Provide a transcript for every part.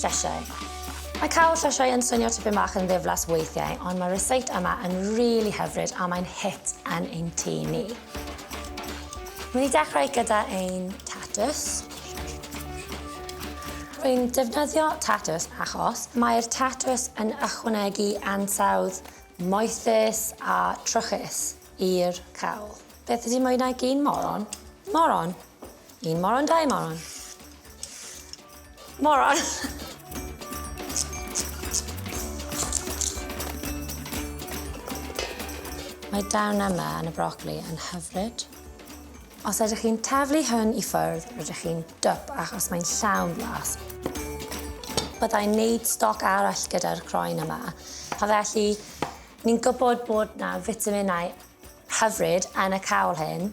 llysiau. Mae cawl llysiau yn swnio tipyn bach yn ddiflas weithiau, ond mae'r reseit yma yn rili hyfryd a mae'n hit yn ein tŷ ni. Rwy'n dechrau gyda ein tatws. Rwy'n defnyddio tatws achos mae'r tatws yn ychwanegu ansawdd moethus a trwchus i'r cawl. Beth ydy mwy nag un moron? Moron. Un moron, dau moron. Moron. Mae dawn yma yn y brocoli yn hyfryd. Os ydych chi'n taflu hwn i ffwrdd, rydych chi'n dwp achos mae'n llawn blas. Byddai'n neud stoc arall gyda'r croen yma, a felly ni'n gwybod bod na fitaminau hyfryd yn y cawl hyn,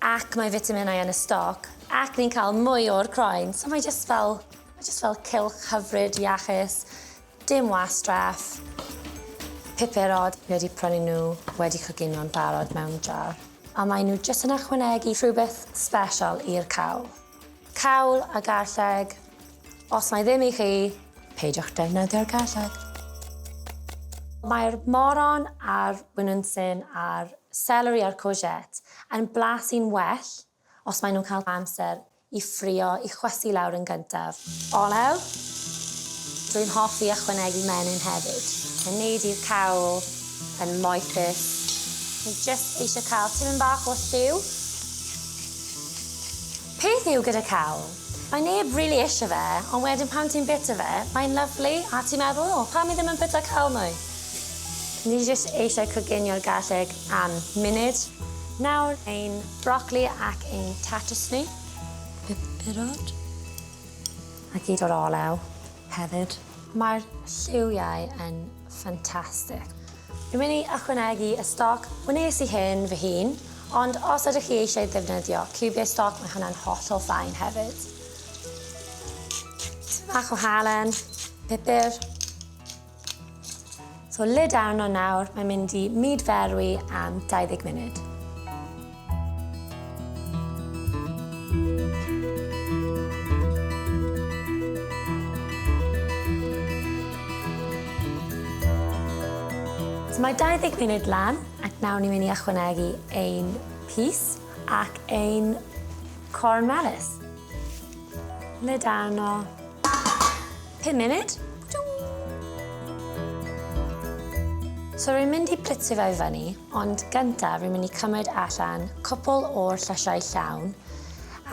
ac mae fitaminau yn y stoc, ac ni'n cael mwy o'r croen, so mae jyst fel cylch hyfryd iachus, dim wastraff. Pupurod, fi wedi prynu nhw wedi coginio'n barod mewn jar. A mae nhw jyst yn ychwanegu rhywbeth special i'r cawl. Cawl a garlleg, os mae ddim i chi, peidiwch defnyddio'r garlleg. Mae'r moron a'r wynwnsyn a'r seleri a'r courgette yn blasu'n well os maen nhw'n cael amser i ffrio, i chwysu lawr yn gyntaf. Olew, dwi'n hoffi ychwanegu menyn hefyd. Yn neud i'r cawl yn moethus. Ni jyst eisiau cael tipyn bach o lliw. Peth yw gyda cawl, mae neb rili eisiau fe, ond wedyn pan ti'n bita fe, mae'n lyflu a ti'n meddwl, o, pam i ddim yn bita cawl mwy? Ni jyst eisiau coginio'r garlleg am munud. Nawr ein brocoli ac ein tatws ni. Pupurod. A gyd o'r olew hefyd. Mae'r lliwiau yn ffantastig. Dwi'n mynd i ychwanegu y stoc. Wnes i hyn fy hun, ond os ydych chi eisiau ddefnyddio ciwbiau stoc, mae hwnna'n hollol ffain hefyd. Bach o halen, pupur. So lid arno nawr, mae'n mynd i mydferwi am 20 munud. So mae 20 munud lan, ac nawr ni'n mynd i ychwanegu ein pys ac ein corn melys. Lid arno 5 munud. So rwy'n mynd i plitio fe fyny, ond gyntaf rwy'n mynd i cymryd allan cwpl o'r llysiau llawn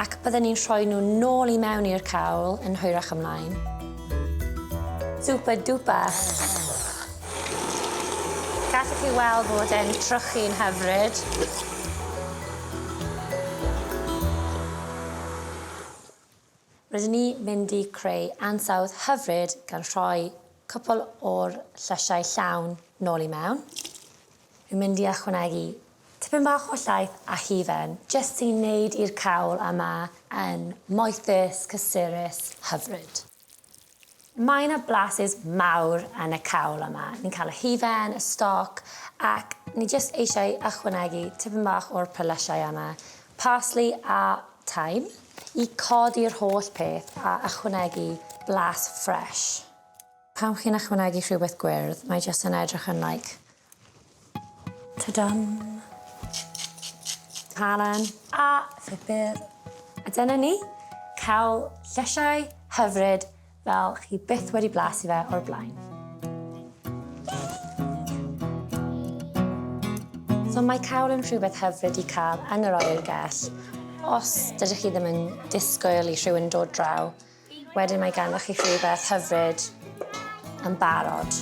ac byddwn ni'n rhoi nhw nôl i mewn i'r cawl yn hwyrach ymlaen. Super duper. Gallwch chi weld bod e'n trwchu'n hyfryd. Rydyn ni mynd i creu ansawdd hyfryd gan rhoi cwpl o'r llysiau llawn nôl i mewn. Rwy'n mynd i ychwanegu tipyn bach o llaeth a hufen, jyst i wneud i'r cawl yma yn moethus, cysurus, hyfryd. Mae yna blasus mawr yn y cawl yma. Ni'n cael y hufen, y stoc, ac ni jyst eisiau ychwanegu tipyn bach o'r pelysiau yma, parsley a thyme, i codi'r holl peth a ychwanegu blas ffres. Pan chi'n ychwanegu rhywbeth gwyrdd, mae jyst yn edrych yn like, ta-dam, halen a phupur. A dyna ni, cawl llysiau hyfryd fel chi byth wedi blasu fe o'r blaen. So mae cawl yn rhywbeth hyfryd i cael yn yr oergell. Os dydych chi ddim yn disgwyl i rhywun dod draw, wedyn mae ganddoch chi rhywbeth hyfryd yn barod.